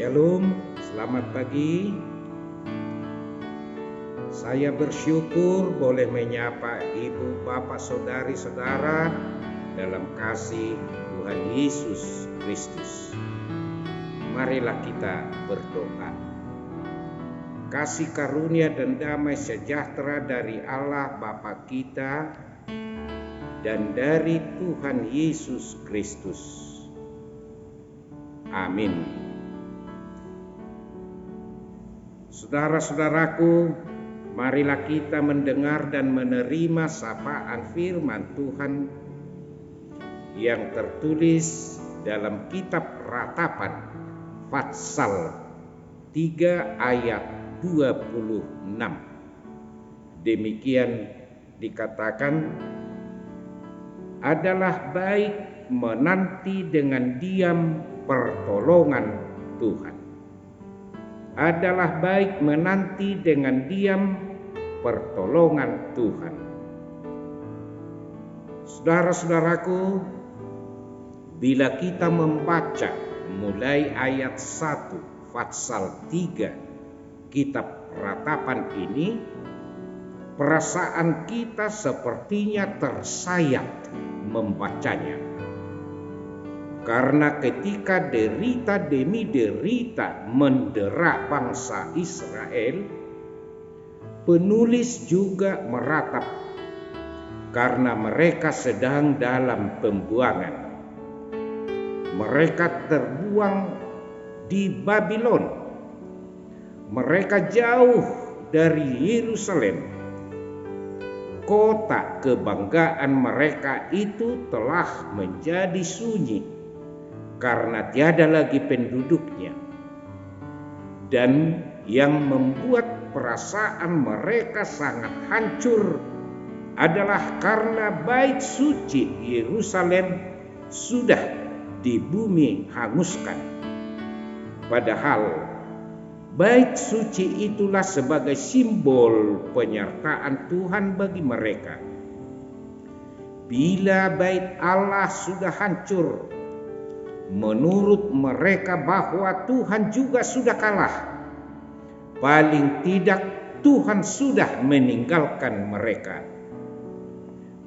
Shalom, selamat pagi. Saya bersyukur boleh menyapa ibu, bapak, saudari-saudara dalam kasih Tuhan Yesus Kristus. Marilah kita berdoa. Kasih karunia dan damai sejahtera dari Allah Bapa kita dan dari Tuhan Yesus Kristus. Amin. Saudara-saudaraku, marilah kita mendengar dan menerima sapaan firman Tuhan yang tertulis dalam kitab Ratapan pasal 3 ayat 26. Demikian dikatakan, adalah baik menanti dengan diam pertolongan Tuhan. Adalah baik menanti dengan diam pertolongan Tuhan. Saudara-saudaraku, bila kita membaca mulai ayat 1 pasal 3 kitab Ratapan ini, perasaan kita sepertinya tersayat membacanya. Karena ketika derita demi derita mendera bangsa Israel, penulis juga meratap karena mereka sedang dalam pembuangan. Mereka terbuang di Babylon. Mereka jauh dari Yerusalem. Kota kebanggaan mereka itu telah menjadi sunyi karena tiada lagi penduduknya. Dan yang membuat perasaan mereka sangat hancur adalah karena bait suci Yerusalem sudah di bumi hanguskan. Padahal bait suci itulah sebagai simbol penyertaan Tuhan bagi mereka. Bila bait Allah sudah hancur, menurut mereka bahwa Tuhan juga sudah kalah. Paling tidak Tuhan sudah meninggalkan mereka.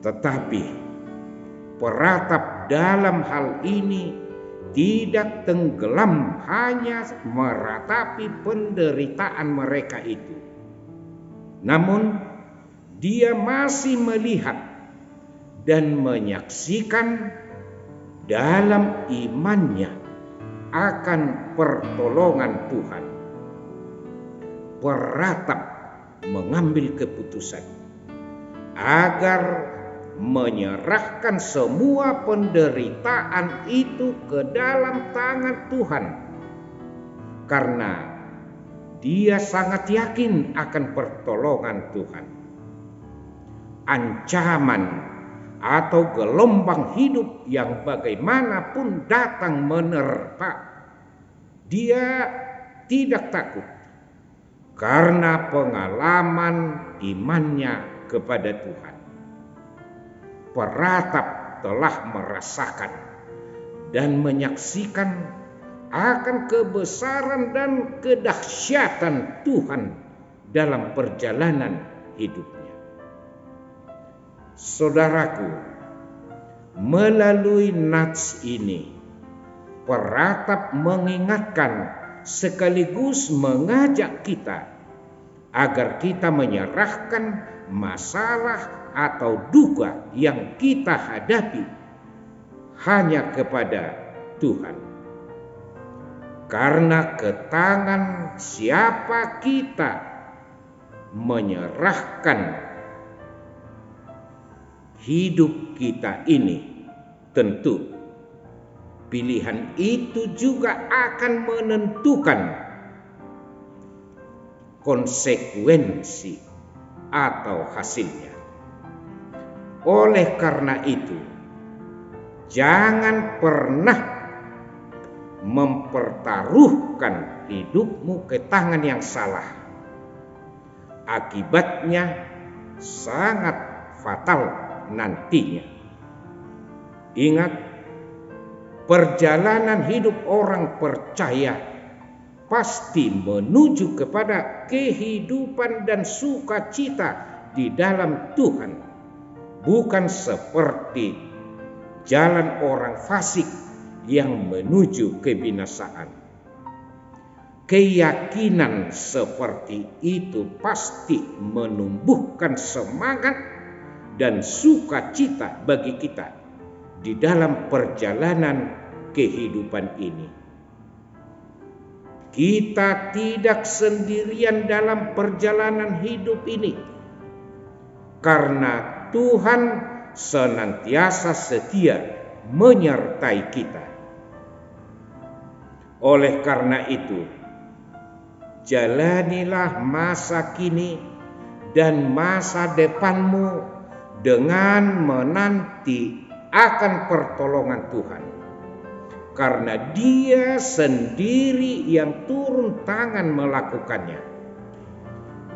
Tetapi peratap dalam hal ini tidak tenggelam hanya meratapi penderitaan mereka itu. Namun dia masih melihat dan menyaksikan dalam imannya akan pertolongan Tuhan. Peratap mengambil keputusan agar menyerahkan semua penderitaan itu ke dalam tangan Tuhan, karena dia sangat yakin akan pertolongan Tuhan. Ancaman atau gelombang hidup yang bagaimanapun datang menerpa, dia tidak takut karena pengalaman imannya kepada Tuhan. Peratap telah merasakan dan menyaksikan akan kebesaran dan kedahsyatan Tuhan dalam perjalanan hidupnya. Saudaraku, melalui nats ini, peratap mengingatkan sekaligus mengajak kita agar kita menyerahkan masalah atau duka yang kita hadapi hanya kepada Tuhan. Karena ke tangan siapa kita menyerahkan hidup kita ini, tentu pilihan itu juga akan menentukan konsekuensi atau hasilnya. Oleh karena itu, jangan pernah mempertaruhkan hidupmu ke tangan yang salah. Akibatnya sangat fatal nantinya. Ingat, perjalanan hidup orang percaya pasti menuju kepada kehidupan dan sukacita di dalam Tuhan, bukan seperti jalan orang fasik yang menuju kebinasaan. Keyakinan seperti itu pasti menumbuhkan semangat dan sukacita bagi kita di dalam perjalanan kehidupan ini. Kita tidak sendirian dalam perjalanan hidup ini, karena Tuhan senantiasa setia menyertai kita. Oleh karena itu, jalanilah masa kini dan masa depanmu dengan menanti akan pertolongan Tuhan, karena Dia sendiri yang turun tangan melakukannya.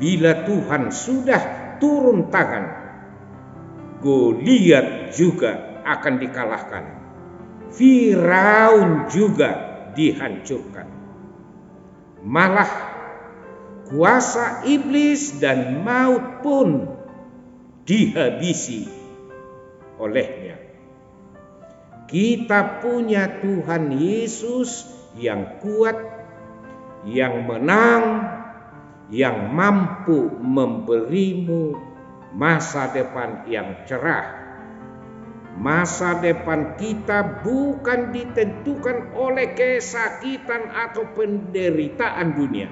Bila Tuhan sudah turun tangan, Goliat juga akan dikalahkan, Firaun juga dihancurkan. Malah kuasa iblis dan maut pun dihabisi olehnya. Kita punya Tuhan Yesus yang kuat, yang menang, yang mampu memberimu masa depan yang cerah. Masa depan kita bukan ditentukan oleh kesakitan atau penderitaan dunia,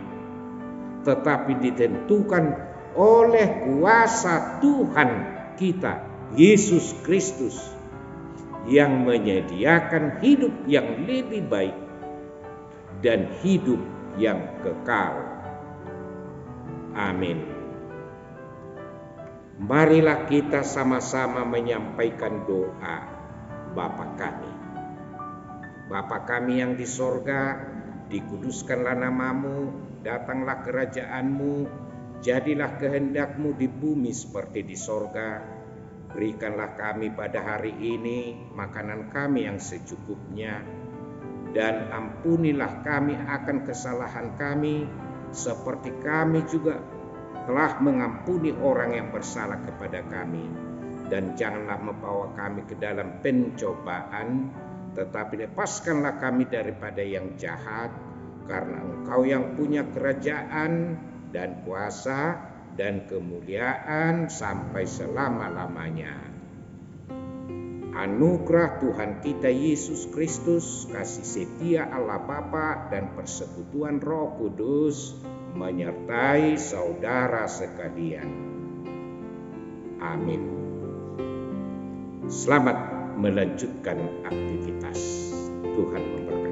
tetapi ditentukan oleh kuasa Tuhan kita, Yesus Kristus, yang menyediakan hidup yang lebih baik dan hidup yang kekal. Amin. Marilah kita sama-sama menyampaikan doa Bapa kami. Bapa kami yang di sorga, dikuduskanlah namamu, datanglah kerajaanmu, jadilah kehendakmu di bumi seperti di sorga. Berikanlah kami pada hari ini makanan kami yang secukupnya, dan ampunilah kami akan kesalahan kami, seperti kami juga telah mengampuni orang yang bersalah kepada kami. Dan janganlah membawa kami ke dalam pencobaan, tetapi lepaskanlah kami daripada yang jahat, karena Engkau yang punya kerajaan dan kuasa dan kemuliaan sampai selama-lamanya. Anugerah Tuhan kita Yesus Kristus, kasih setia Allah Bapa dan persekutuan Roh Kudus menyertai saudara sekalian. Amin. Selamat melanjutkan aktivitas. Tuhan memberkati.